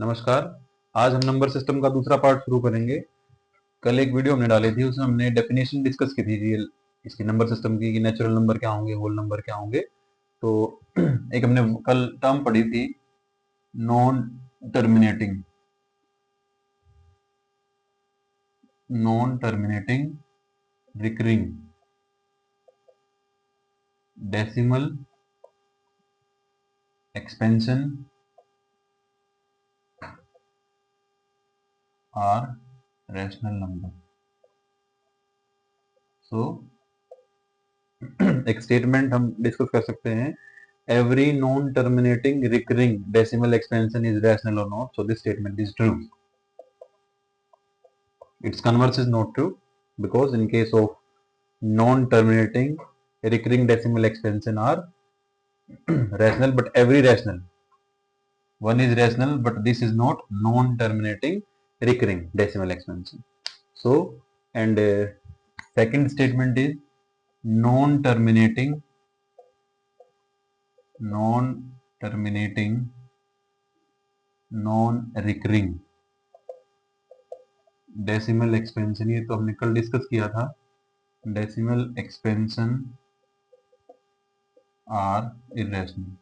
नमस्कार। आज हम नंबर सिस्टम का दूसरा पार्ट शुरू करेंगे। कल एक वीडियो हमने डाली थी, उसमें हमने डेफिनेशन डिस्कस की थी रियल इसकी नंबर सिस्टम की, कि नेचुरल नंबर क्या होंगे, होल नंबर क्या होंगे। तो एक हमने कल टर्म पढ़ी थी, non terminating recurring decimal expansion are rational number. So एक स्टेटमेंट हम डिस्कस कर सकते हैं, every non-terminating recurring decimal expansion is rational or not. So this statement is true. Its converse is not true, because in case of non-terminating recurring decimal expansion are rational, but every rational one is rational, but this is not non-terminating recurring decimal expansion. So, and second statement is non-terminating non-recurring decimal expansion. ये तो हमने कल discuss किया था। Decimal expansion are irrational,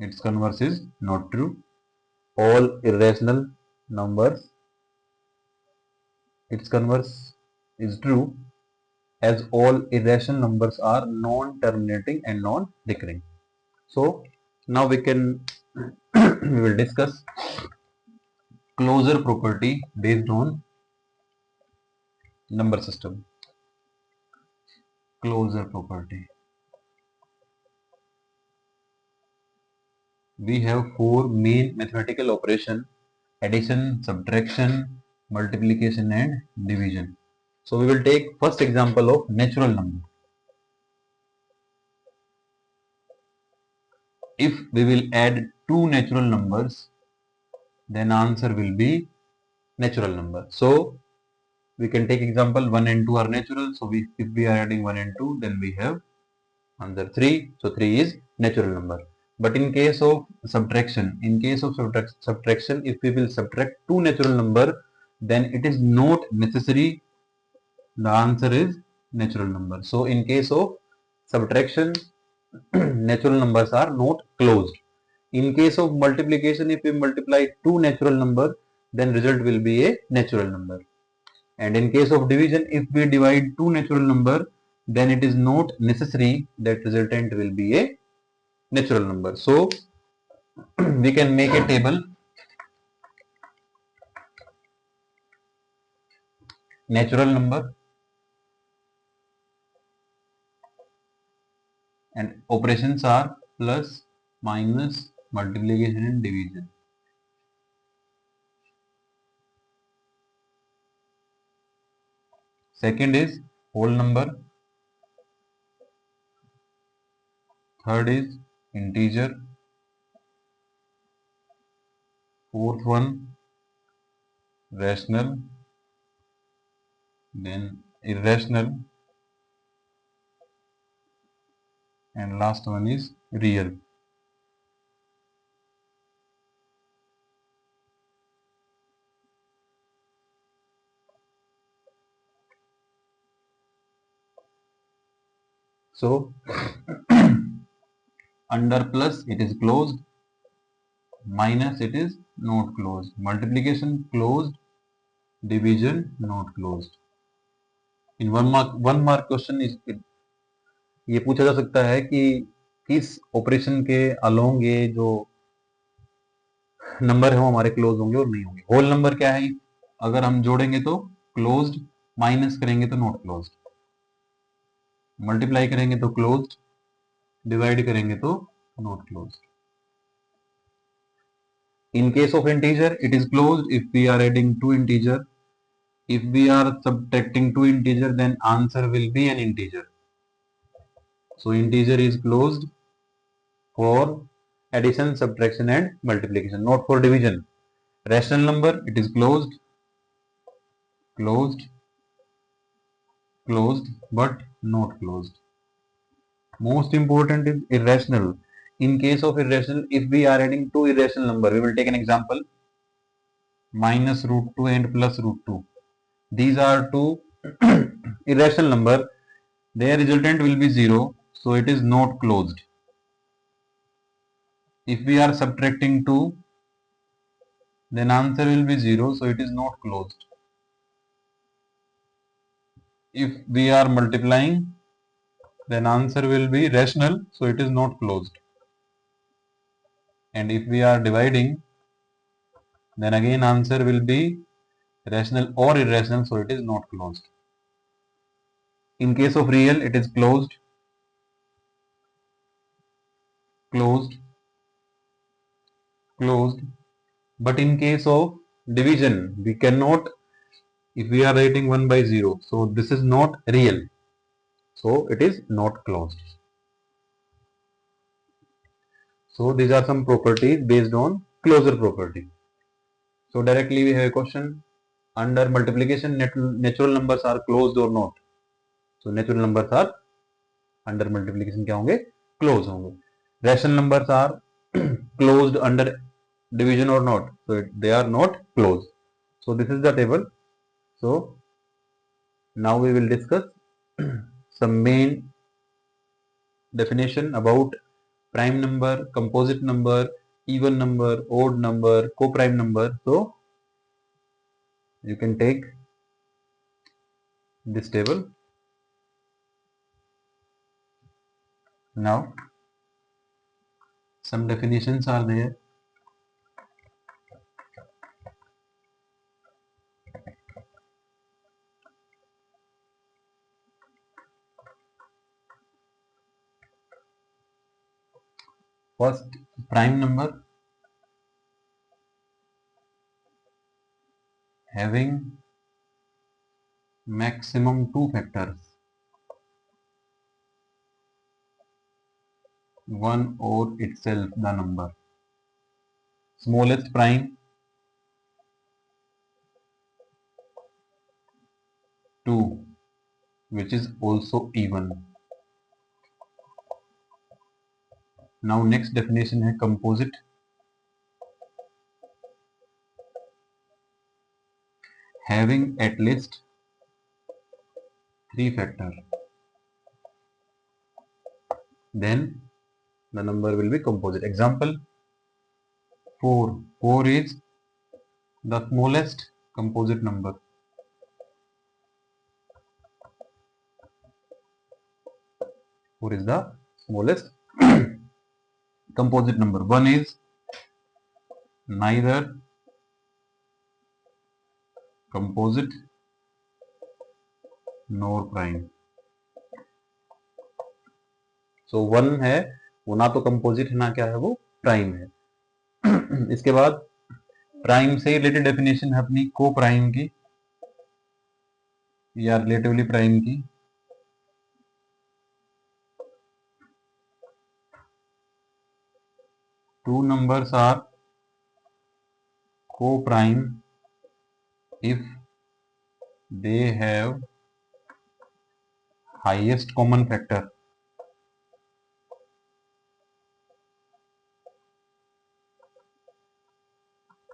it's converse is not true. All irrational numbers, its converse is true, as all irrational numbers are non-terminating and non-recurring. So now we can we will discuss closure property based on number system. Closure property. We have four main mathematical operation: addition, subtraction, multiplication and division. So we will take first example of natural number. If we will add two natural numbers, then answer will be natural number. So we can take example 1 and 2 are natural. So if we are adding 1 and 2, then we have answer 3. So 3 is natural number. But in case of subtraction, if we will subtract two natural number, then it is not necessary the answer is natural number. So in case of subtraction, natural numbers are not closed. In case of multiplication, if we multiply two natural number, then result will be a natural number. And in case of division, if we divide two natural number, then it is not necessary that resultant will be a natural number. So we can make a table: natural number and operations are plus, minus, multiplication and division. Second is whole number. Third is integer. Fourth one rational, then irrational, and last one is real. So under plus it is closed, minus it is not closed, multiplication closed, division not closed. In one mark question is ये पूछा जा सकता है कि किस operation के along ये जो नंबर है वो हमारे क्लोज होंगे और नहीं होंगे। होल नंबर क्या है? अगर हम जोड़ेंगे तो क्लोज्ड, माइनस करेंगे तो नॉट क्लोज्ड, मल्टीप्लाई करेंगे तो क्लोज्ड, डिवाइड करेंगे तो not closed. In case of integer, it is closed if we are adding two integer. If we are subtracting two integer, then answer will be an integer. So integer is closed for addition, subtraction and multiplication, not for division. Rational number, it is closed, closed, closed, but not closed. Most important is irrational. in case of irrational, if we are adding two irrational number, we will take an example, minus root 2 and plus root 2. These are two irrational number. Their resultant will be 0, so it is not closed. If we are subtracting 2, then answer will be 0, so it is not closed. If we are multiplying, then answer will be rational, so it is not closed. And if we are dividing, then again answer will be rational or irrational, so it is not closed. In case of real, it is closed, closed, closed. But in case of division, we cannot, if we are writing 1 by 0, so this is not real, so it is not closed. So these are some properties based on closure property. So directly we have a question, under multiplication natural numbers are closed or not. So natural numbers are under multiplication क्या होंगे, close होंगे. Rational numbers are closed under division or not, so they are not closed. So this is the table. So now we will discuss some main definition about prime number, composite number, even number, odd number, co-prime number. So you can take this table. Now some definitions are there. First, prime number having maximum two factors, one or itself the number. Smallest prime 2, which is also even. Now next definition है composite, having at least three factors, then the number will be composite. Example 4. 4 is the smallest composite number. Four is the smallest composite number. 1 is neither composite nor prime. So 1 है वो ना तो composite है ना क्या है वो prime है. इसके बाद प्राइम से रिलेटेड डेफिनेशन है अपनी को प्राइम की या रिलेटिवली प्राइम की. Two numbers are co-prime if they have highest common factor.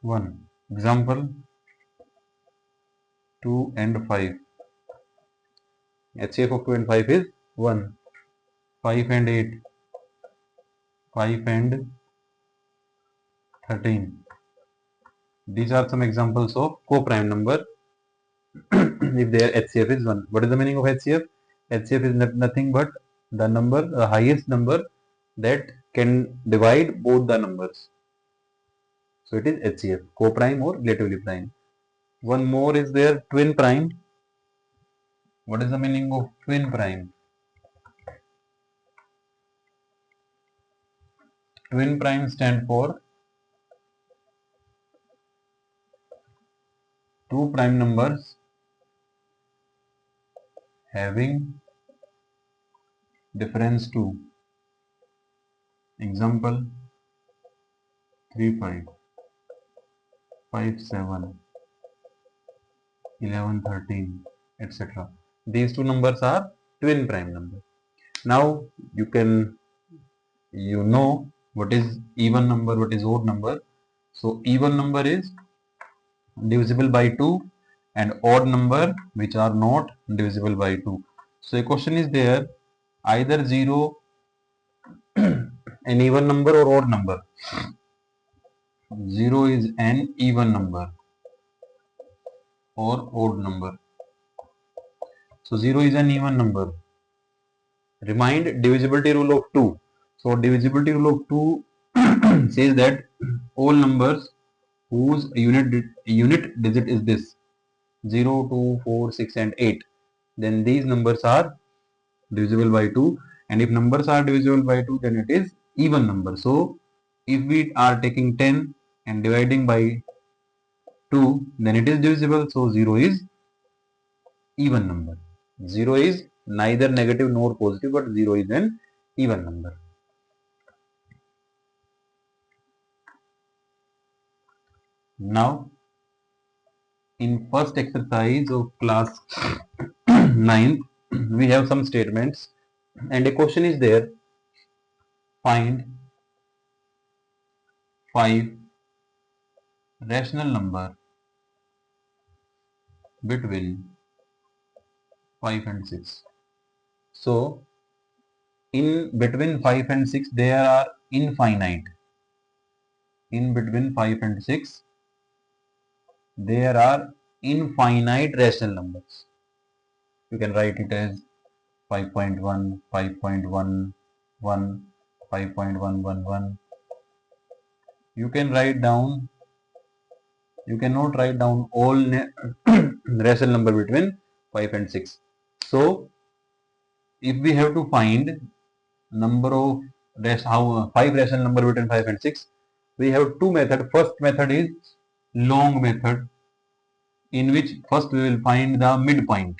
One example 2 and 5. HCF of 2 and 5 is 1. 5 and 8, 5 and 13. These are some examples of co-prime number if their HCF is 1. What is the meaning of HCF? HCF is nothing but the number, the highest number that can divide both the numbers. So it is HCF, co-prime or relatively prime. One more is there, twin prime. What is the meaning of twin prime? Twin prime stand for two prime numbers having difference 2. Example 3 5, 5 7, 11 13, etc. These two numbers are twin prime numbers. Now you can you know what is even number, what is odd number. So even number is divisible by 2 and odd number which are not divisible by 2. So a question is there, either 0 an even number or odd number. 0 is an even number or odd number. So 0 is an even number. Remind divisibility rule of 2. So divisibility rule of 2 says that all numbers whose unit digit is this 0, 2, 4, 6 and 8, then these numbers are divisible by 2, and if numbers are divisible by 2 then it is even number. So if we are taking 10 and dividing by 2 then it is divisible, so 0 is even number. 0 is neither negative nor positive, but 0 is an even number. Now in first exercise of class 9th we have some statements and a question is there, find 5 rational number between 5 and 6. So in between 5 and 6 there are infinite. In between 5 and 6 there are infinite rational numbers. You can write it as 5.1, 5.11, 5.111. You can write down, you cannot write down all rational number between 5 and 6. So if we have to find number of five rational number between 5 and 6, we have two methods. First method is long method, in which first we will find the midpoint.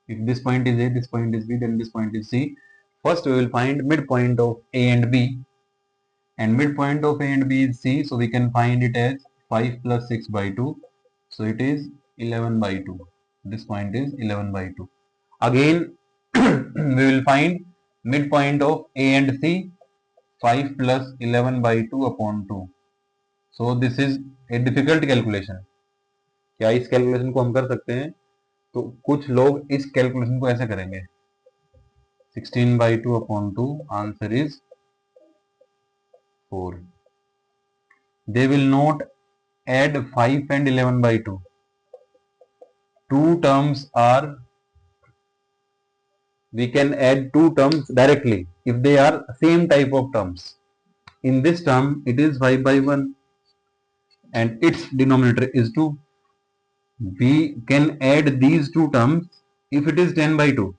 If this point is A, this point is B, then this point is C. First we will find midpoint of A and B, and midpoint of A and B is C, so we can find it as 5 plus 6 by 2, so it is 11 by 2. This point is 11 by 2. Again we will find midpoint of A and C, 5 plus 11 by 2 upon 2. So this is a difficult calculation. क्या इस calculation को हम कर सकते हैं? तो कुछ लोग इस कैलकुलेशन को ऐसे करेंगे, 16 by 2 upon 2, answer is 4. They will not add 5 and 11 by 2. Two terms are, we can add two terms directly if they are same type of terms. In this term it is 5 by 1 and its denominator is 2. We can add these two terms if it is 10 by 2.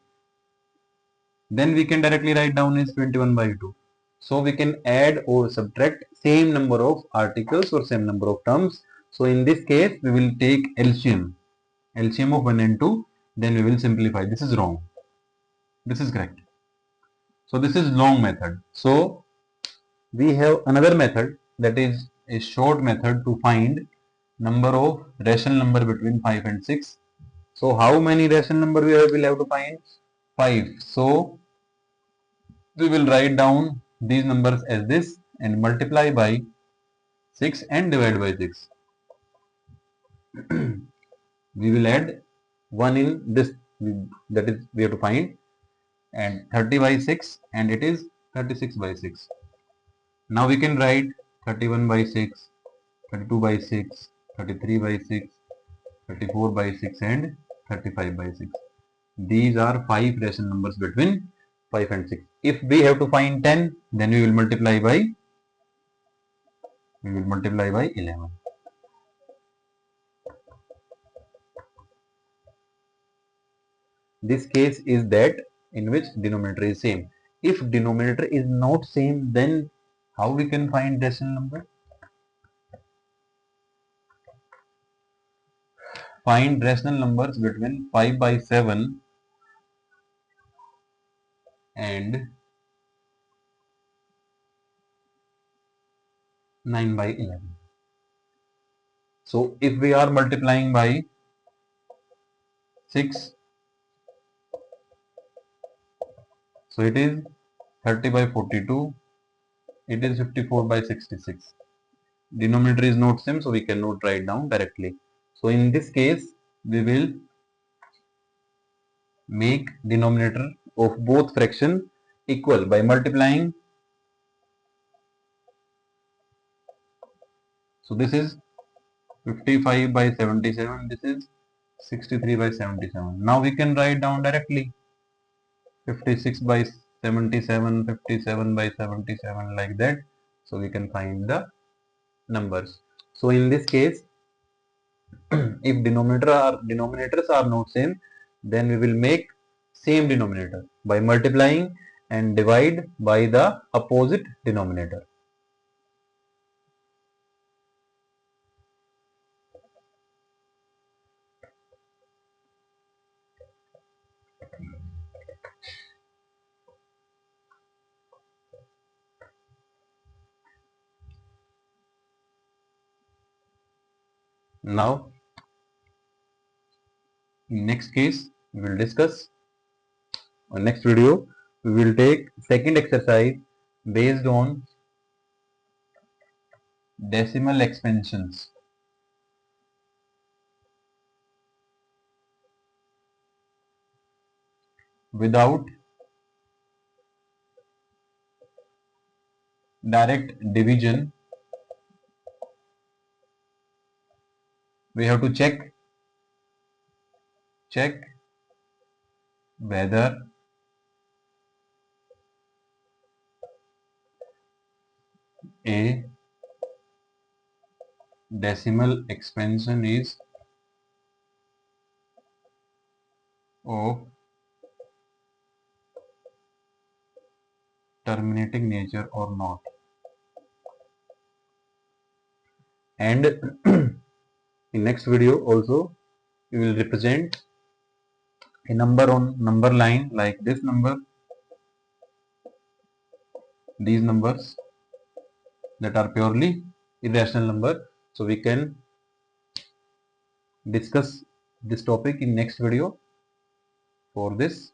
Then we can directly write down as 21 by 2. So we can add or subtract same number of articles or same number of terms. So in this case we will take LCM of 1 and 2, then we will simplify. This is wrong, this is correct. So this is long method. So we have another method, that is a short method to find number of rational number between 5 and 6. So how many rational number we will have to find? 5. So we will write down these numbers as this and multiply by 6 and divide by 6. We will add 1 in this, that is we have to find, and 30 by 6, and it is 36 by 6. Now we can write 31 by 6, 32 by 6, 33 by 6, 34 by 6 and 35 by 6. These are 5 rational numbers between 5 and 6. If we have to find 10, then we will multiply by 11. This case is that in which denominator is same. If denominator is not same, then how we can find rational number? Find rational numbers between 5 by 7 and 9 by 11. So if we are multiplying by 6, so it is 30 by 42, It is 54 by 66. Denominator is not same, so we cannot write down directly. So in this case, we will make denominator of both fraction equal by multiplying. So this is 55 by 77. This is 63 by 77. Now we can write down directly 56 by 77, 57 by 77, like that. So we can find the numbers. So in this case, if denominators are not same, then we will make same denominator by multiplying and divide by the opposite denominator. Now, in next case, we will discuss, or next video, we will take second exercise based on decimal expansions. Without direct division, we have to check whether a decimal expansion is of terminating nature or not. And in next video also, we will represent a number on number line like this number, these numbers that are purely irrational number. So we can discuss this topic in next video. For this,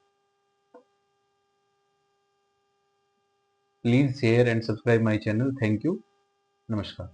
please share and subscribe my channel. Thank you. Namaskar.